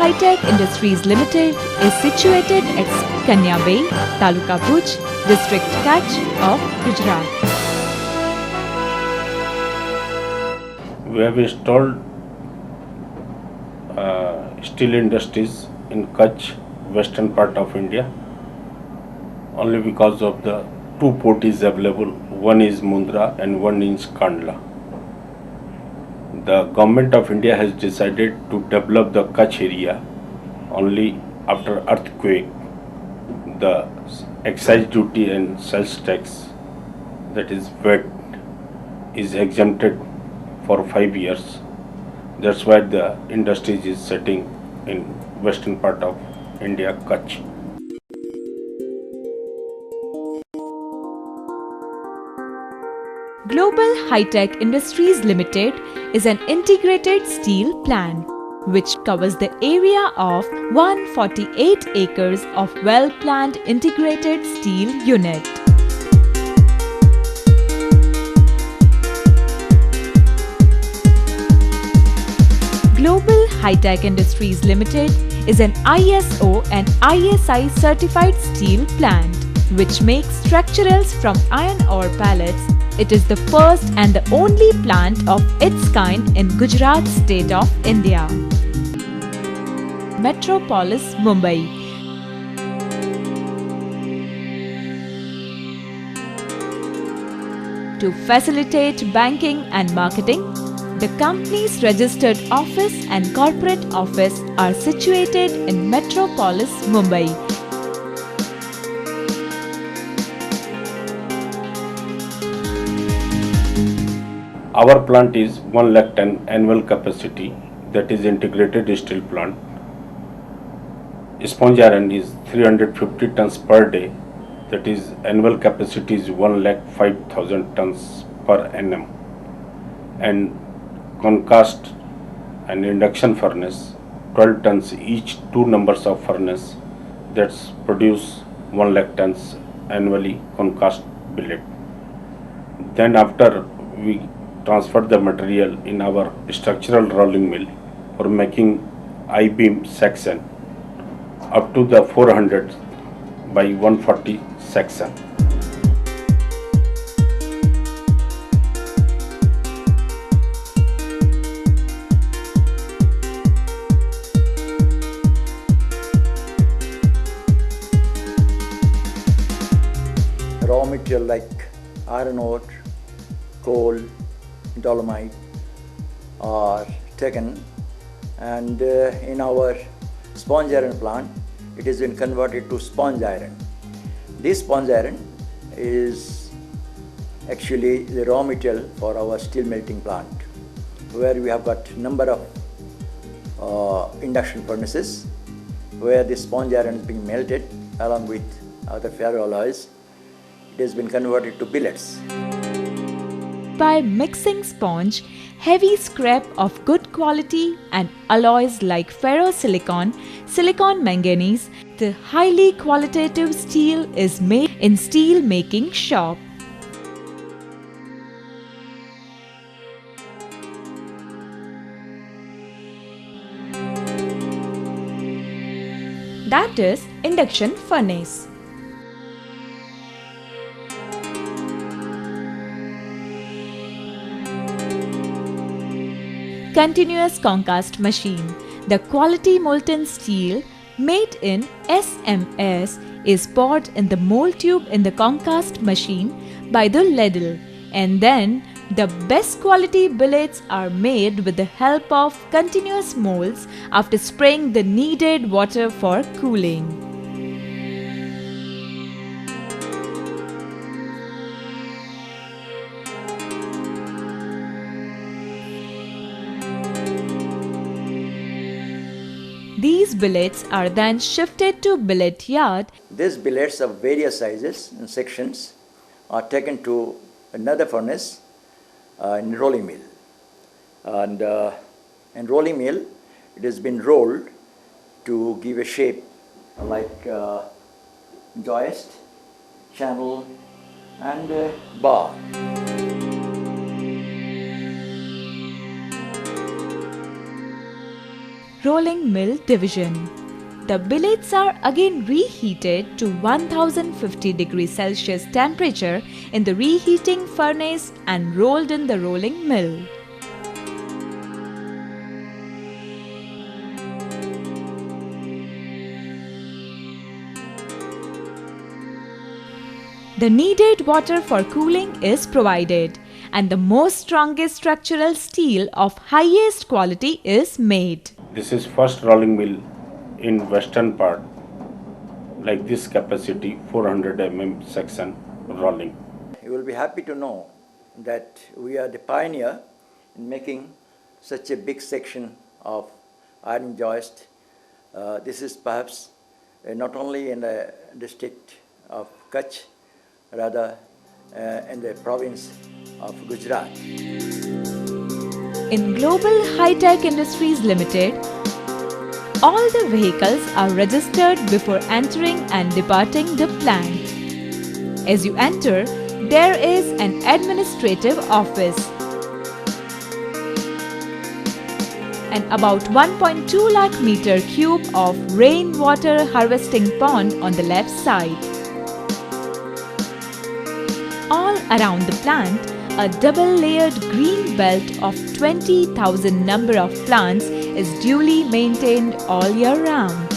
Hi-Tech Industries Limited is situated at Kanya Bay, Taluka Bhuj, District Kutch of Gujarat. We have installed steel industries in Kutch, western part of India, only because of the two port is available. One is Mundra and one is Kandla. The government of India has decided to develop the Kutch area only after earthquake. The excise duty and sales tax, that is VAT, is exempted for 5 years. That's why the industries is setting in western part of India, Kutch. Global Hi-Tech Industries Limited is an integrated steel plant which covers the area of 148 acres of well-planned integrated steel unit. Global Hi-Tech Industries Limited is an ISO and ISI certified steel plant which makes structurals from iron ore pellets. It is the first and the only plant of its kind in Gujarat state of India. Metropolis, Mumbai. To facilitate banking and marketing, the company's registered office and corporate office are situated in Metropolis, Mumbai. Our plant is 1 lakh ton annual capacity, that is integrated steel plant. Sponge iron is 350 tons per day, that is annual capacity is 1,05,000 tons per annum. And concast and induction furnace, 12 tons each, two numbers of furnace, that's produce 1 lakh tons annually concast billet. Then after we transfer the material in our structural rolling mill for making I-beam section up to the 400 by 140 section. Raw material like iron ore, coal, dolomite are taken, and in our sponge iron plant it has been converted to sponge iron. This sponge iron is actually the raw material for our steel melting plant, where we have got number of induction furnaces where this sponge iron is being melted along with other ferroalloys. It has been converted to billets. By mixing sponge, heavy scrap of good quality and alloys like ferrosilicon, silicon manganese, the highly qualitative steel is made in steel making shop. That is induction furnace. Continuous concast machine. The quality molten steel made in SMS is poured in the mold tube in the concast machine by the ladle, and then the best quality billets are made with the help of continuous molds after spraying the needed water for cooling. These billets are then shifted to billet yard. These billets of various sizes and sections are taken to another furnace in rolling mill. And in rolling mill, it has been rolled to give a shape like joist, channel and bar. rolling mill division. The billets are again reheated to 1050 degrees Celsius temperature in the reheating furnace and rolled in the rolling mill. The needed water for cooling is provided, and the most strongest structural steel of highest quality is made. This is first rolling mill in western part, like this capacity 400 mm section rolling. You will be happy to know that we are the pioneer in making such a big section of iron joist. This is perhaps not only in the district of Kutch, rather in the province of Gujarat. In Global High-Tech Industries Limited, all the vehicles are registered before entering and departing the plant. As you enter, there is an administrative office and about 1.2 lakh meter cube of rainwater harvesting pond on the left side. All around the plant, a double-layered green belt of 20,000 number of plants is duly maintained all year round.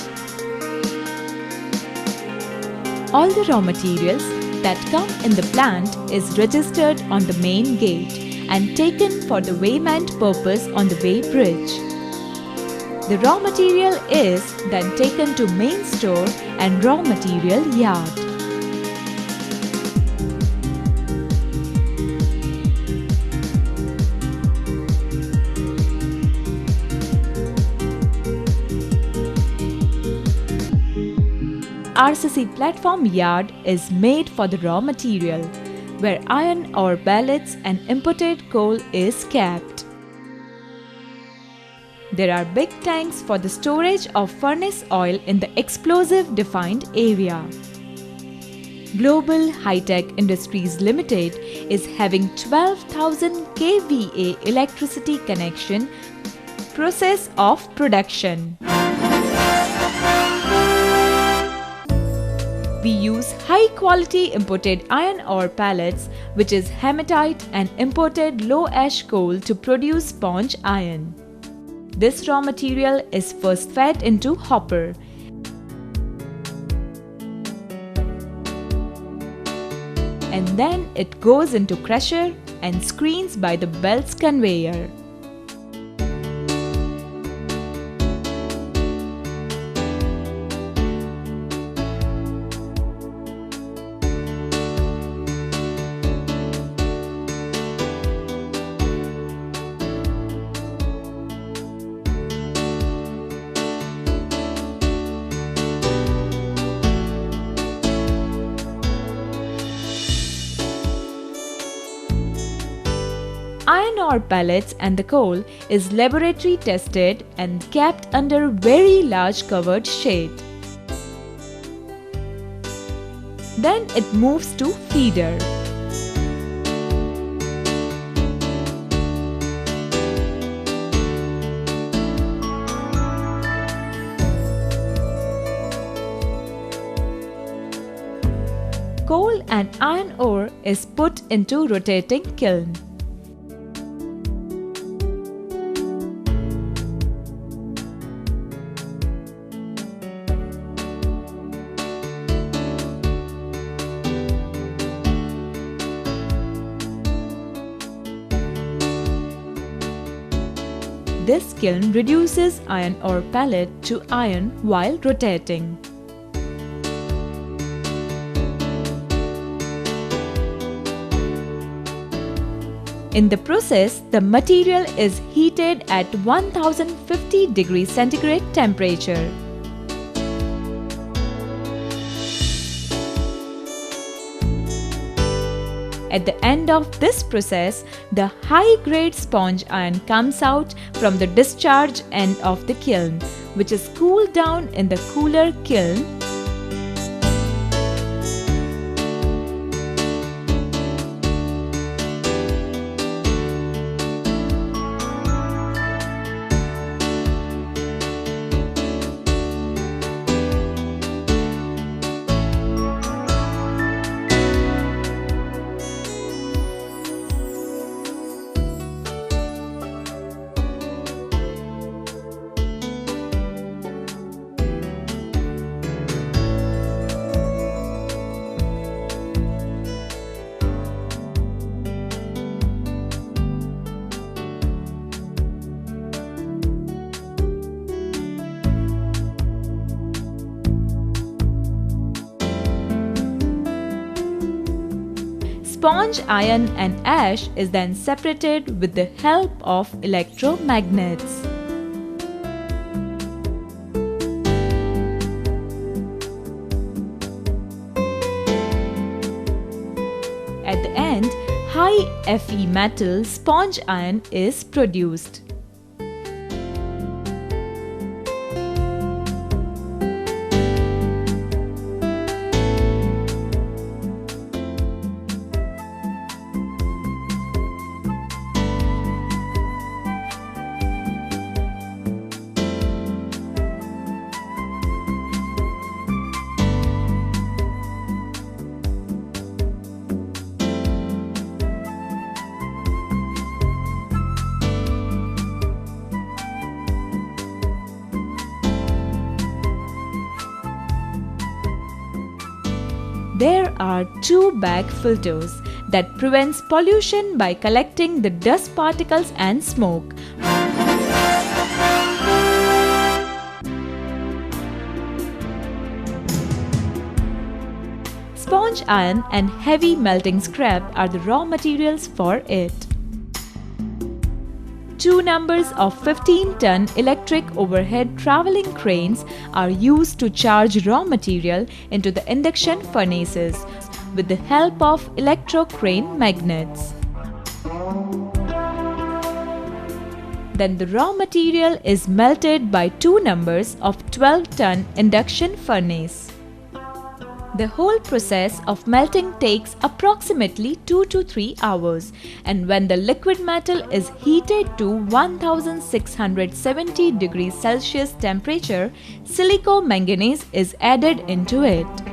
All the raw materials that come in the plant is registered on the main gate and taken for the weighment purpose on the weigh bridge. The raw material is then taken to main store and raw material yard. RCC platform yard is made for the raw material, where iron ore pellets and imported coal is kept. There are big tanks for the storage of furnace oil in the explosive defined area. Global High-Tech Industries Limited is having 12,000 kVA electricity connection process of production. We use high-quality imported iron ore pellets, which is hematite and imported low-ash coal to produce sponge iron. This raw material is first fed into hopper. And then it goes into crusher and screens by the belts conveyor. Iron ore pellets and the coal is laboratory tested and kept under very large covered shade. Then it moves to feeder. Coal and iron ore is put into rotating kiln. This kiln reduces iron ore pellet to iron while rotating. In the process, the material is heated at 1050 degrees centigrade temperature. At the end of this process, the high-grade sponge iron comes out from the discharge end of the kiln, which is cooled down in the cooler kiln. sponge iron and ash is then separated with the help of electromagnets. At the end, high Fe metal sponge iron is produced. There are two bag filters that prevents pollution by collecting the dust particles and smoke. Sponge iron and heavy melting scrap are the raw materials for it. Two numbers of 15-ton electric overhead travelling cranes are used to charge raw material into the induction furnaces with the help of electro-crane magnets. Then the raw material is melted by two numbers of 12-ton induction furnace. The whole process of melting takes approximately 2 to 3 hours, and when the liquid metal is heated to 1670 degrees Celsius temperature, silico manganese is added into it.